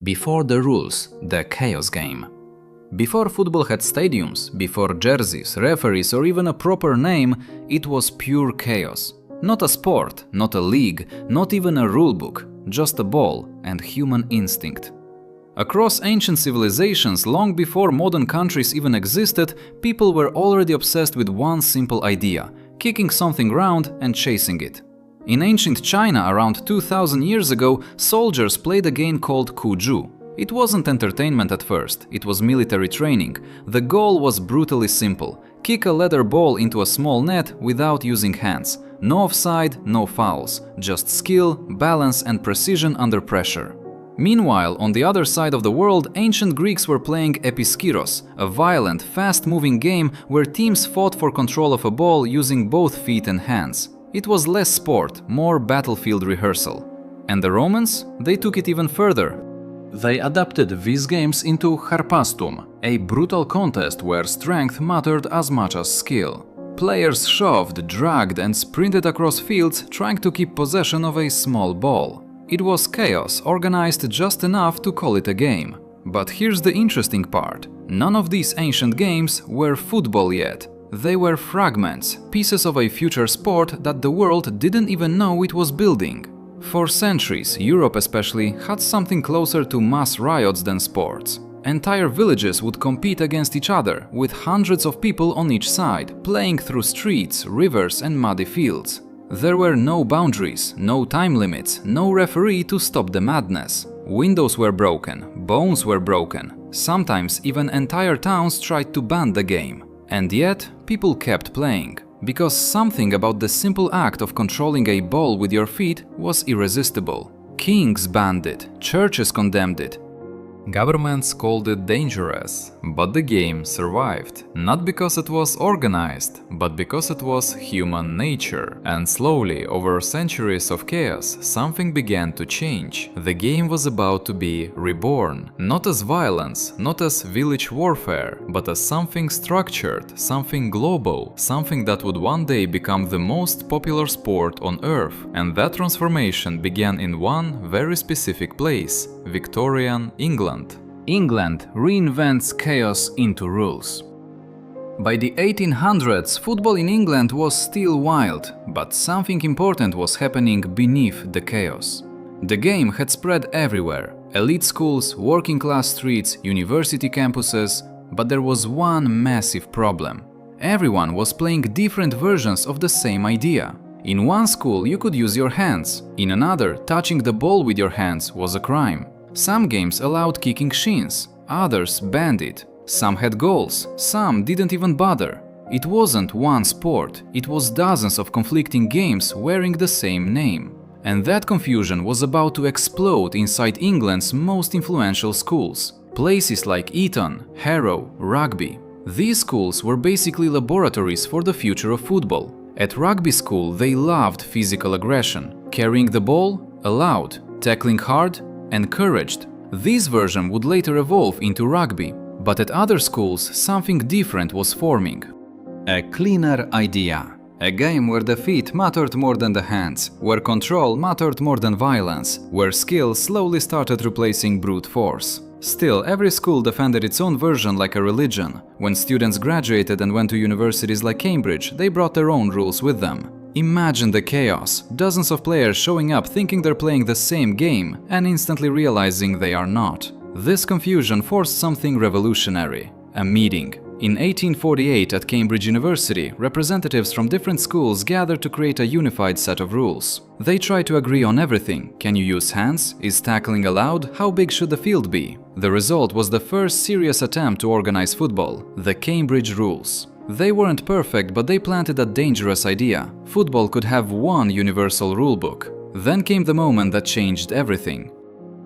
Before the rules, the chaos game. Before football had stadiums, before jerseys, referees or even a proper name, it was pure chaos. Not a sport, not a league, not even a rulebook, just a ball and human instinct. Across ancient civilizations, long before modern countries even existed, people were already obsessed with one simple idea: kicking something round and chasing it. In ancient China, around 2000 years ago, soldiers played a game called Cuju. It wasn't entertainment at first, it was military training. The goal was brutally simple: kick a leather ball into a small net without using hands. No offside, no fouls, just skill, balance and precision under pressure. Meanwhile, on the other side of the world, ancient Greeks were playing Episkiros, a violent, fast-moving game where teams fought for control of a ball using both feet and hands. It was less sport, more battlefield rehearsal. And the Romans? They took it even further. They adapted these games into Harpastum, a brutal contest where strength mattered as much as skill. Players shoved, dragged and sprinted across fields trying to keep possession of a small ball. It was chaos, organized just enough to call it a game. But here's the interesting part. None of these ancient games were football yet. They were fragments, pieces of a future sport that the world didn't even know it was building. For centuries, Europe especially had something closer to mass riots than sports. Entire villages would compete against each other, with hundreds of people on each side, playing through streets, rivers and muddy fields. There were no boundaries, no time limits, no referee to stop the madness. Windows were broken, bones were broken. Sometimes even entire towns tried to ban the game. And yet, people kept playing. Because something about the simple act of controlling a ball with your feet was irresistible. Kings banned it, churches condemned it. Governments called it dangerous, but the game survived. Not because it was organized, but because it was human nature. And slowly, over centuries of chaos, something began to change. The game was about to be reborn. Not as violence, not as village warfare, but as something structured, something global, something that would one day become the most popular sport on Earth. And that transformation began in one very specific place: Victorian England. England reinvents chaos into rules. By the 1800s, football in England was still wild, but something important was happening beneath the chaos. The game had spread everywhere: elite schools, working-class streets, university campuses, but there was one massive problem. Everyone was playing different versions of the same idea. In one school you could use your hands, in another, touching the ball with your hands was a crime. Some games allowed kicking shins, others banned it. Some had goals, some didn't even bother. It wasn't one sport, it was dozens of conflicting games wearing the same name. And that confusion was about to explode inside England's most influential schools. Places like Eton, Harrow, Rugby. These schools were basically laboratories for the future of football. At Rugby school they loved physical aggression. Carrying the ball? Allowed. Tackling hard? Encouraged. This version would later evolve into rugby, but at other schools something different was forming. A cleaner idea. A game where the feet mattered more than the hands, where control mattered more than violence, where skill slowly started replacing brute force. Still, every school defended its own version like a religion. When students graduated and went to universities like Cambridge, they brought their own rules with them. Imagine the chaos, dozens of players showing up thinking they're playing the same game and instantly realizing they are not. This confusion forced something revolutionary: a meeting. In 1848 at Cambridge University, representatives from different schools gathered to create a unified set of rules. They tried to agree on everything. Can you use hands? Is tackling allowed? How big should the field be? The result was the first serious attempt to organize football: the Cambridge Rules. They weren't perfect, but they planted a dangerous idea. Football could have one universal rulebook. Then came the moment that changed everything.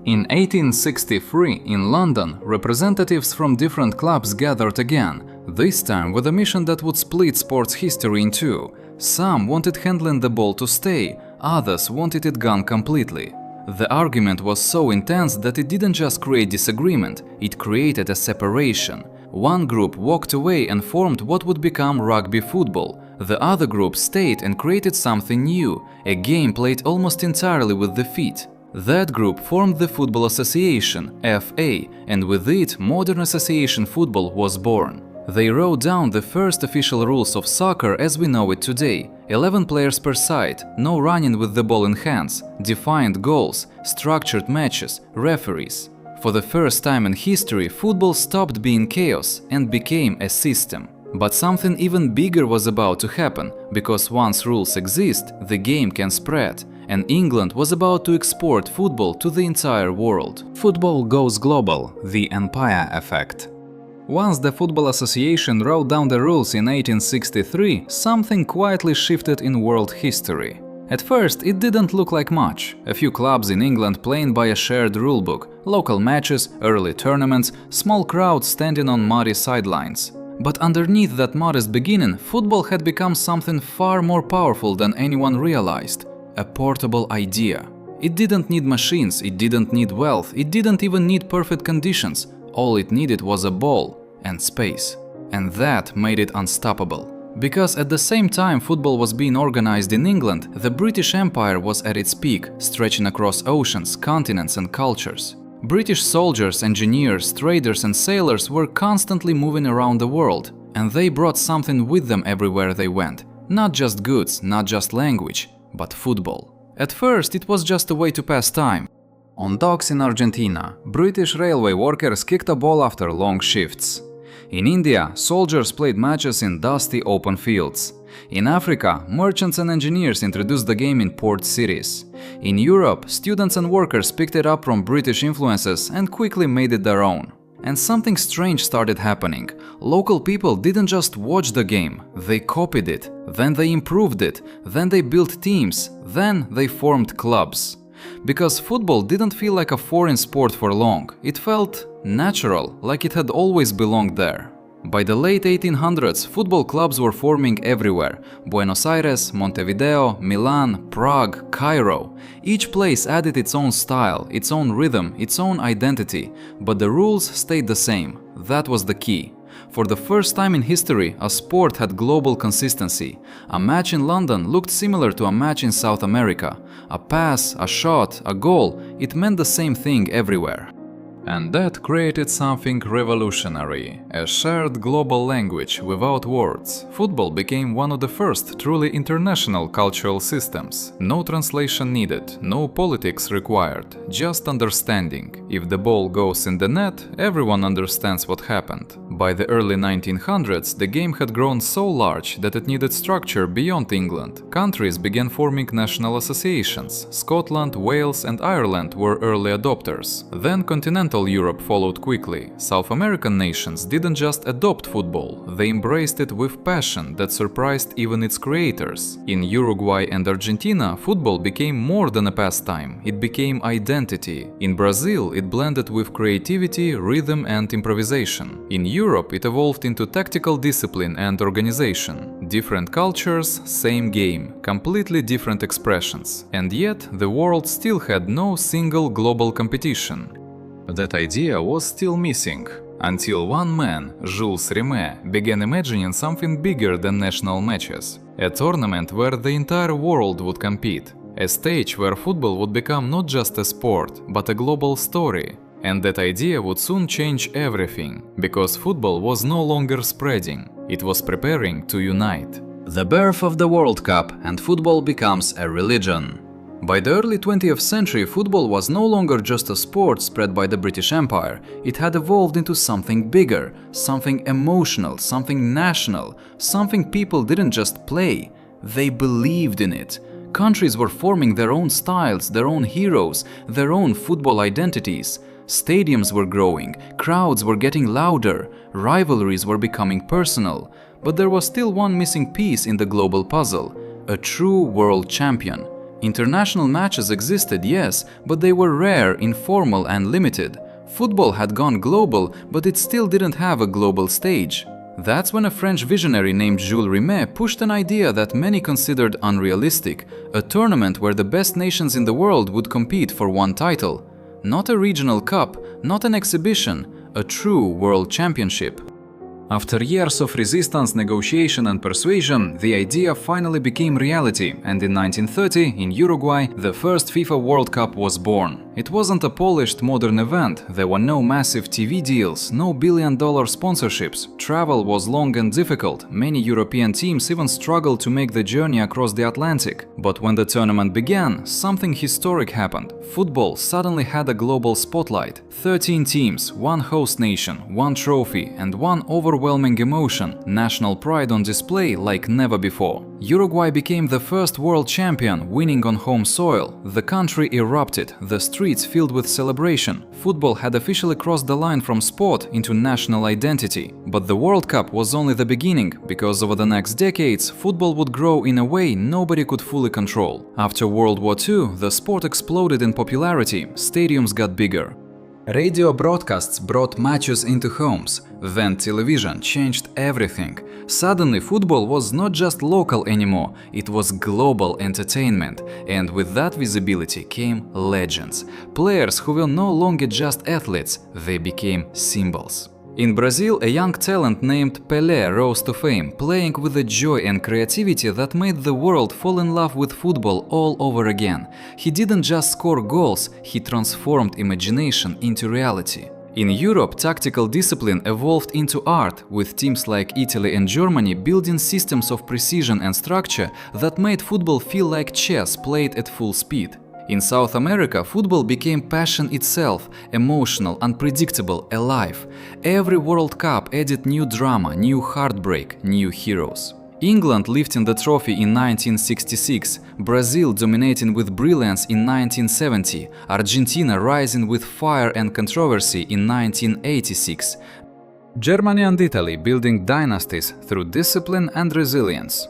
In 1863, in London, representatives from different clubs gathered again, this time with a mission that would split sports history in two. Some wanted handling the ball to stay, others wanted it gone completely. The argument was so intense that it didn't just create disagreement, it created a separation. One group walked away and formed what would become rugby football. The other group stayed and created something new, a game played almost entirely with the feet. That group formed the Football Association, FA, and with it modern association football was born. They wrote down the first official rules of soccer as we know it today: 11 players per side, no running with the ball in hands, defined goals, structured matches, referees. For the first time in history, football stopped being chaos and became a system. But something even bigger was about to happen, because once rules exist, the game can spread, and England was about to export football to the entire world. Football goes global, the empire effect. Once the Football Association wrote down the rules in 1863, something quietly shifted in world history. At first, it didn't look like much. A few clubs in England playing by a shared rulebook, local matches, early tournaments, small crowds standing on muddy sidelines. But underneath that modest beginning, football had become something far more powerful than anyone realized. A portable idea. It didn't need machines, it didn't need wealth, it didn't even need perfect conditions. All it needed was a ball and space. And that made it unstoppable. Because at the same time football was being organized in England, the British Empire was at its peak, stretching across oceans, continents and cultures. British soldiers, engineers, traders and sailors were constantly moving around the world, and they brought something with them everywhere they went. Not just goods, not just language, but football. At first it was just a way to pass time. On docks in Argentina, British railway workers kicked a ball after long shifts. In India, soldiers played matches in dusty open fields. In Africa, merchants and engineers introduced the game in port cities. In Europe, students and workers picked it up from British influences and quickly made it their own. And something strange started happening. Local people didn't just watch the game, they copied it, then they improved it, then they built teams, then they formed clubs. Because football didn't feel like a foreign sport for long, it felt natural, like it had always belonged there. By the late 1800s, football clubs were forming everywhere: Buenos Aires, Montevideo, Milan, Prague, Cairo. Each place added its own style, its own rhythm, its own identity, but the rules stayed the same. That was the key. For the first time in history, a sport had global consistency. A match in London looked similar to a match in South America. A pass, a shot, a goal, it meant the same thing everywhere. And that created something revolutionary, a shared global language without words. Football became one of the first truly international cultural systems. No translation needed, no politics required, just understanding. If the ball goes in the net, everyone understands what happened. By the early 1900s, the game had grown so large that it needed structure beyond England. Countries began forming national associations. Scotland, Wales and Ireland were early adopters. Then continental Europe followed quickly. South American nations didn't just adopt football, they embraced it with passion that surprised even its creators. In Uruguay and Argentina, football became more than a pastime, it became identity. In Brazil, it blended with creativity, rhythm and improvisation. In Europe, it evolved into tactical discipline and organization. Different cultures, same game, completely different expressions. And yet, the world still had no single global competition. That idea was still missing, until one man, Jules Rimet, began imagining something bigger than national matches. A tournament where the entire world would compete. A stage where football would become not just a sport, but a global story. And that idea would soon change everything, because football was no longer spreading, it was preparing to unite. The birth of the World Cup, and football becomes a religion. By the early 20th century, football was no longer just a sport spread by the British Empire. It had evolved into something bigger, something emotional, something national, something people didn't just play, they believed in it. Countries were forming their own styles, their own heroes, their own football identities. Stadiums were growing, crowds were getting louder, rivalries were becoming personal. But there was still one missing piece in the global puzzle: a true world champion. International matches existed, yes, but they were rare, informal and limited. Football had gone global, but it still didn't have a global stage. That's when a French visionary named Jules Rimet pushed an idea that many considered unrealistic: a tournament where the best nations in the world would compete for one title. Not a regional cup, not an exhibition, a true world championship. After years of resistance, negotiation and persuasion, the idea finally became reality, and in 1930, in Uruguay, the first FIFA World Cup was born. It wasn't a polished modern event, there were no massive TV deals, no billion-dollar sponsorships, travel was long and difficult, many European teams even struggled to make the journey across the Atlantic. But when the tournament began, something historic happened. Football suddenly had a global spotlight. 13 teams, one host nation, one trophy, and one overwhelming emotion, national pride on display like never before. Uruguay became the first world champion, winning on home soil. The country erupted, the streets filled with celebration. Football had officially crossed the line from sport into national identity. But the World Cup was only the beginning, because over the next decades, football would grow in a way nobody could fully control. After World War II, the sport exploded in popularity, stadiums got bigger. Radio broadcasts brought matches into homes. Then television changed everything. Suddenly football was not just local anymore, it was global entertainment. And with that visibility came legends. Players who were no longer just athletes, they became symbols. In Brazil, a young talent named Pelé rose to fame, playing with a joy and creativity that made the world fall in love with football all over again. He didn't just score goals, he transformed imagination into reality. In Europe, tactical discipline evolved into art, with teams like Italy and Germany building systems of precision and structure that made football feel like chess played at full speed. In South America, football became passion itself, emotional, unpredictable, alive. Every World Cup added new drama, new heartbreak, new heroes. England lifting the trophy in 1966, Brazil dominating with brilliance in 1970, Argentina rising with fire and controversy in 1986. Germany and Italy building dynasties through discipline and resilience.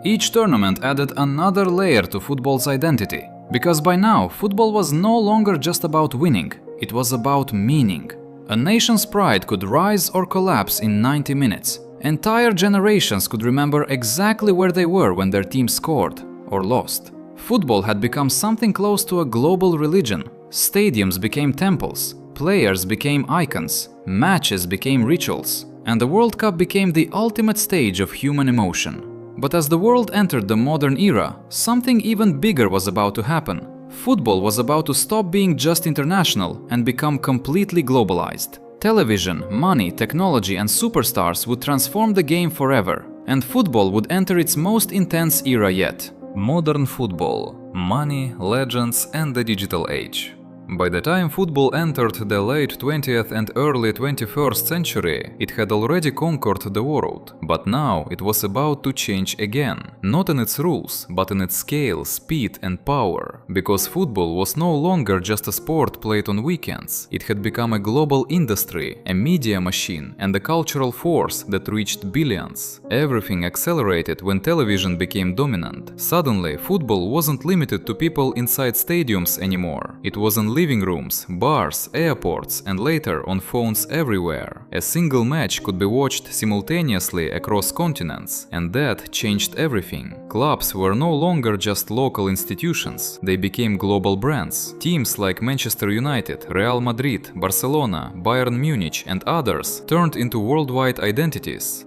Each tournament added another layer to football's identity. Because by now, football was no longer just about winning, it was about meaning. A nation's pride could rise or collapse in 90 minutes. Entire generations could remember exactly where they were when their team scored or lost. Football had become something close to a global religion. Stadiums became temples, players became icons, matches became rituals, and the World Cup became the ultimate stage of human emotion. But as the world entered the modern era, something even bigger was about to happen. Football was about to stop being just international and become completely globalized. Television, money, technology, and superstars would transform the game forever, and football would enter its most intense era yet. Modern football, money, legends, and the digital age. By the time football entered the late 20th and early 21st century, it had already conquered the world. But now it was about to change again. Not in its rules, but in its scale, speed and power. Because football was no longer just a sport played on weekends. It had become a global industry, a media machine, and a cultural force that reached billions. Everything accelerated when television became dominant. Suddenly, football wasn't limited to people inside stadiums anymore. It was in living rooms, bars, airports, and later on phones everywhere. A single match could be watched simultaneously across continents, and that changed everything. Clubs were no longer just local institutions, they became global brands. Teams like Manchester United, Real Madrid, Barcelona, Bayern Munich, and others turned into worldwide identities.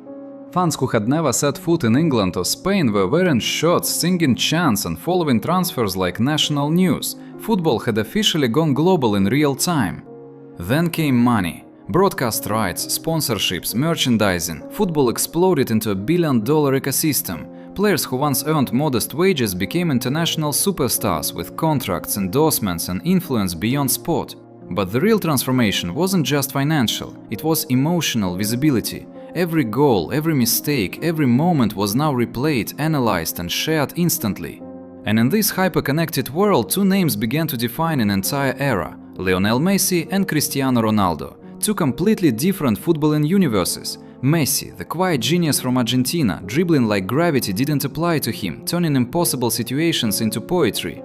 Fans who had never set foot in England or Spain were wearing shirts, singing chants, and following transfers like national news. Football had officially gone global in real time. Then came money. Broadcast rights, sponsorships, merchandising. Football exploded into a billion-dollar ecosystem. Players who once earned modest wages became international superstars with contracts, endorsements, and influence beyond sport. But the real transformation wasn't just financial, it was emotional visibility. Every goal, every mistake, every moment was now replayed, analyzed, and shared instantly. And in this hyper-connected world, two names began to define an entire era: Lionel Messi and Cristiano Ronaldo. Two completely different footballing universes. Messi, the quiet genius from Argentina, dribbling like gravity didn't apply to him, turning impossible situations into poetry.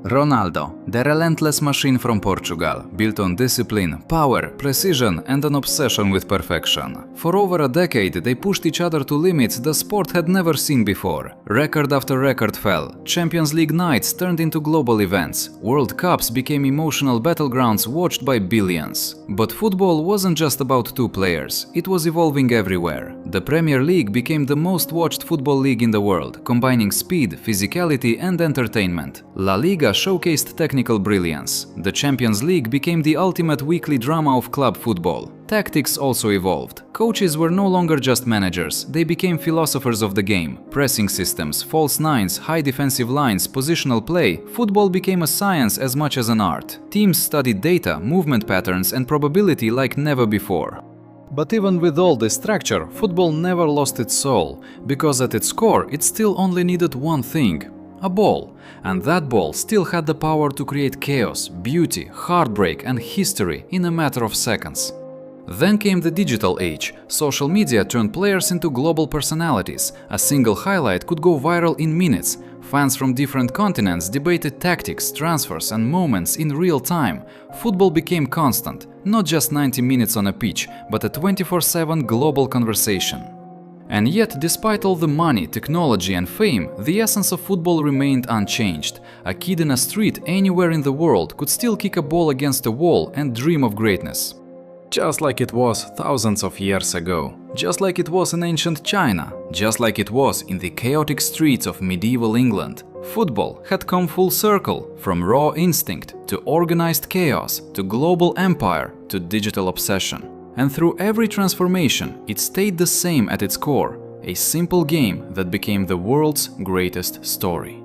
Ronaldo, the relentless machine from Portugal, built on discipline, power, precision, and an obsession with perfection. For over a decade, they pushed each other to limits the sport had never seen before. Record after record fell, Champions League nights turned into global events, World Cups became emotional battlegrounds watched by billions. But football wasn't just about two players, it was evolving everywhere. The Premier League became the most watched football league in the world, combining speed, physicality and entertainment. La Liga showcased technical brilliance. The Champions League became the ultimate weekly drama of club football. Tactics also evolved. Coaches were no longer just managers, they became philosophers of the game. Pressing systems, false nines, high defensive lines, positional play, football became a science as much as an art. Teams studied data, movement patterns and probability like never before. But even with all this structure, football never lost its soul, because at its core it still only needed one thing: a ball. And that ball still had the power to create chaos, beauty, heartbreak and history in a matter of seconds. Then came the digital age. Social media turned players into global personalities. A single highlight could go viral in minutes. Fans from different continents debated tactics, transfers and moments in real time. Football became constant, not just 90 minutes on a pitch, but a 24/7 global conversation. And yet, despite all the money, technology and fame, the essence of football remained unchanged. A kid in a street anywhere in the world could still kick a ball against a wall and dream of greatness. Just like it was thousands of years ago, just like it was in ancient China, just like it was in the chaotic streets of medieval England, football had come full circle, from raw instinct to organized chaos to global empire to digital obsession. And through every transformation, it stayed the same at its core, a simple game that became the world's greatest story.